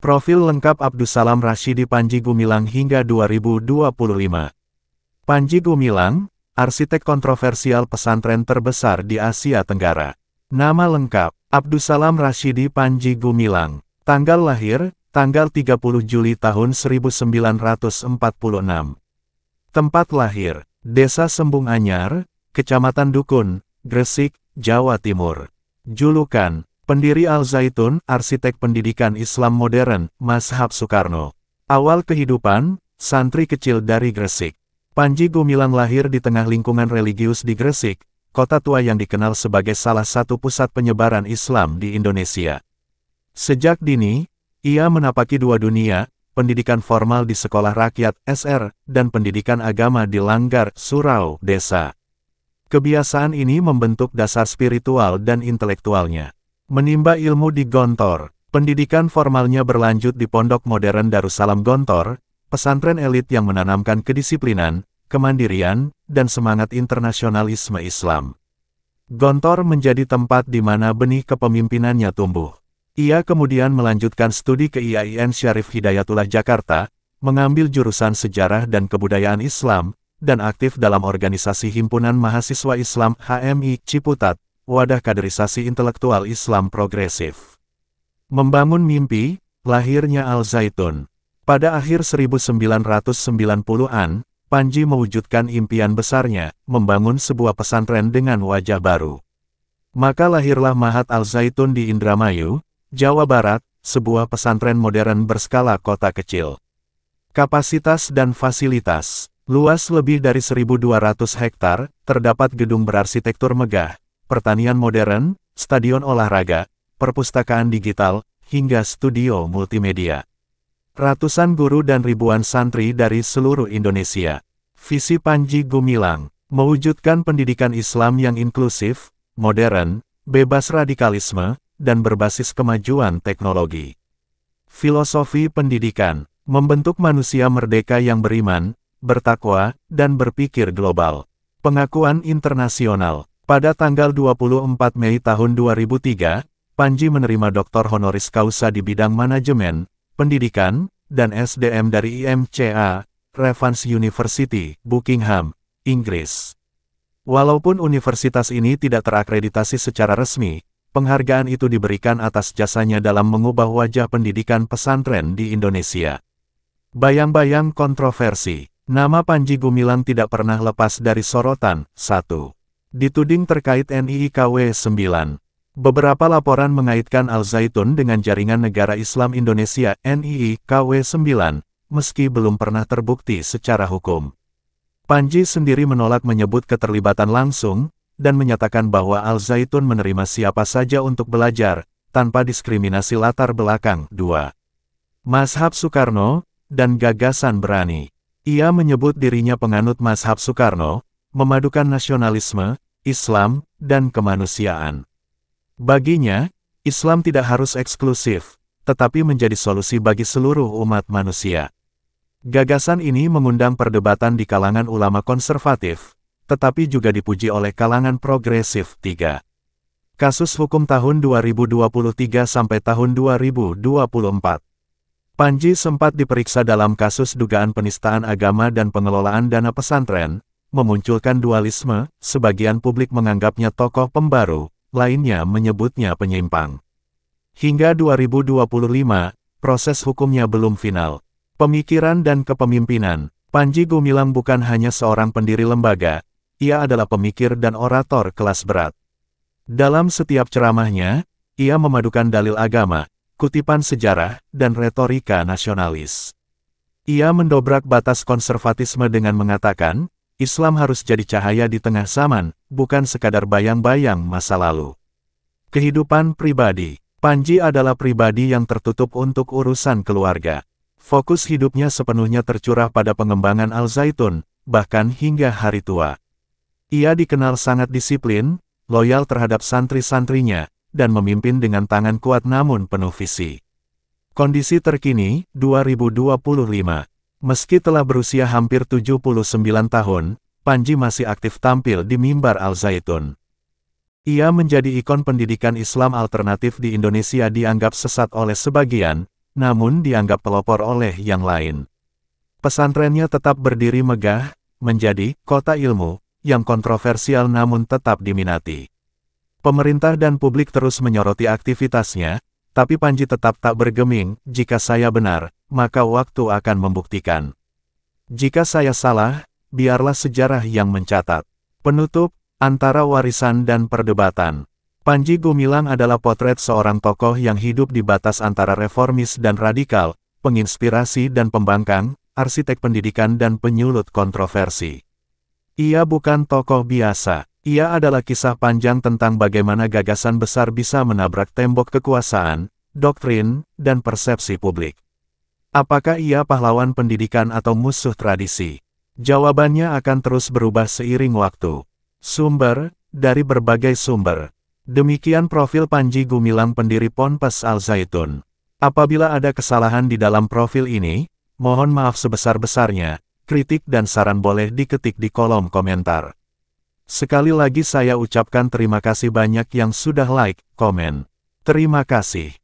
Profil lengkap Abdussalam Rashidi Panji Gumilang hingga 2025. Panji Gumilang, arsitek kontroversial pesantren terbesar di Asia Tenggara. Nama lengkap, Abdussalam Rashidi Panji Gumilang. Tanggal lahir, tanggal 30 Juli tahun 1946. Tempat lahir, Desa Sembung Anyar, Kecamatan Dukun, Gresik, Jawa Timur. Julukan, pendiri Al-Zaitun, arsitek pendidikan Islam modern, Mazhab Soekarno. Awal kehidupan, santri kecil dari Gresik. Panji Gumilang lahir di tengah lingkungan religius di Gresik, kota tua yang dikenal sebagai salah satu pusat penyebaran Islam di Indonesia. Sejak dini, ia menapaki dua dunia, pendidikan formal di Sekolah Rakyat (SR) dan pendidikan agama di Langgar, Surau, Desa. Kebiasaan ini membentuk dasar spiritual dan intelektualnya. Menimba ilmu di Gontor, pendidikan formalnya berlanjut di Pondok Modern Darussalam Gontor, pesantren elit yang menanamkan kedisiplinan, kemandirian, dan semangat internasionalisme Islam. Gontor menjadi tempat di mana benih kepemimpinannya tumbuh. Ia kemudian melanjutkan studi ke IAIN Syarif Hidayatullah Jakarta, mengambil jurusan Sejarah dan Kebudayaan Islam, dan aktif dalam organisasi Himpunan Mahasiswa Islam HMI Ciputat, wadah kaderisasi intelektual Islam progresif. Membangun mimpi, lahirnya Al-Zaitun. Pada akhir 1990-an, Panji mewujudkan impian besarnya, membangun sebuah pesantren dengan wajah baru. Maka lahirlah Mahat Al-Zaitun di Indramayu, Jawa Barat, sebuah pesantren modern berskala kota kecil. Kapasitas dan fasilitas, luas lebih dari 1.200 hektar, terdapat gedung berarsitektur megah, pertanian modern, stadion olahraga, perpustakaan digital, hingga studio multimedia. Ratusan guru dan ribuan santri dari seluruh Indonesia. Visi Panji Gumilang, mewujudkan pendidikan Islam yang inklusif, modern, bebas radikalisme, dan berbasis kemajuan teknologi. Filosofi pendidikan, membentuk manusia merdeka yang beriman, bertakwa, dan berpikir global. Pengakuan internasional, pada tanggal 24 Mei tahun 2003, Panji menerima Doktor Honoris Causa di bidang manajemen, pendidikan, dan SDM dari IMCA, Revans University, Buckingham, Inggris. Walaupun universitas ini tidak terakreditasi secara resmi, penghargaan itu diberikan atas jasanya dalam mengubah wajah pendidikan pesantren di Indonesia. Bayang-bayang kontroversi, nama Panji Gumilang tidak pernah lepas dari sorotan. 1. Dituding terkait NII KW 9. Beberapa laporan mengaitkan Al-Zaitun dengan Jaringan Negara Islam Indonesia (NII) KW 9, meski belum pernah terbukti secara hukum. Panji sendiri menolak menyebut keterlibatan langsung, dan menyatakan bahwa Al-Zaitun menerima siapa saja untuk belajar, tanpa diskriminasi latar belakang. 2. Mazhab Soekarno, dan gagasan berani. Ia menyebut dirinya penganut Mazhab Soekarno, memadukan nasionalisme, Islam, dan kemanusiaan. Baginya, Islam tidak harus eksklusif, tetapi menjadi solusi bagi seluruh umat manusia. Gagasan ini mengundang perdebatan di kalangan ulama konservatif, tetapi juga dipuji oleh kalangan progresif. 3. Kasus hukum tahun 2023 sampai tahun 2024. Panji sempat diperiksa dalam kasus dugaan penistaan agama dan pengelolaan dana pesantren, memunculkan dualisme, sebagian publik menganggapnya tokoh pembaru, lainnya menyebutnya penyimpang. Hingga 2025, proses hukumnya belum final. Pemikiran dan kepemimpinan, Panji Gumilang bukan hanya seorang pendiri lembaga, ia adalah pemikir dan orator kelas berat. Dalam setiap ceramahnya, ia memadukan dalil agama, kutipan sejarah, dan retorika nasionalis. Ia mendobrak batas konservatisme dengan mengatakan, Islam harus jadi cahaya di tengah zaman, bukan sekadar bayang-bayang masa lalu. Kehidupan pribadi, Panji adalah pribadi yang tertutup untuk urusan keluarga. Fokus hidupnya sepenuhnya tercurah pada pengembangan Al-Zaitun, bahkan hingga hari tua. Ia dikenal sangat disiplin, loyal terhadap santri-santrinya, dan memimpin dengan tangan kuat namun penuh visi. Kondisi terkini, 2025. Meski telah berusia hampir 79 tahun, Panji masih aktif tampil di mimbar Al-Zaitun. Ia menjadi ikon pendidikan Islam alternatif di Indonesia dianggap sesat oleh sebagian, namun dianggap pelopor oleh yang lain. Pesantrennya tetap berdiri megah, menjadi kota ilmu, yang kontroversial namun tetap diminati. Pemerintah dan publik terus menyoroti aktivitasnya, tapi Panji tetap tak bergeming. Jika saya benar, maka waktu akan membuktikan. Jika saya salah, biarlah sejarah yang mencatat. Penutup, antara warisan dan perdebatan. Panji Gumilang adalah potret seorang tokoh yang hidup di batas antara reformis dan radikal, penginspirasi dan pembangkang, arsitek pendidikan dan penyulut kontroversi. Ia bukan tokoh biasa. Ia adalah kisah panjang tentang bagaimana gagasan besar bisa menabrak tembok kekuasaan, doktrin, dan persepsi publik. Apakah ia pahlawan pendidikan atau musuh tradisi? Jawabannya akan terus berubah seiring waktu. Sumber, dari berbagai sumber. Demikian profil Panji Gumilang, pendiri Ponpes Al Zaitun. Apabila ada kesalahan di dalam profil ini, mohon maaf sebesar-besarnya. Kritik dan saran boleh diketik di kolom komentar. Sekali lagi saya ucapkan terima kasih banyak yang sudah like, komen. Terima kasih.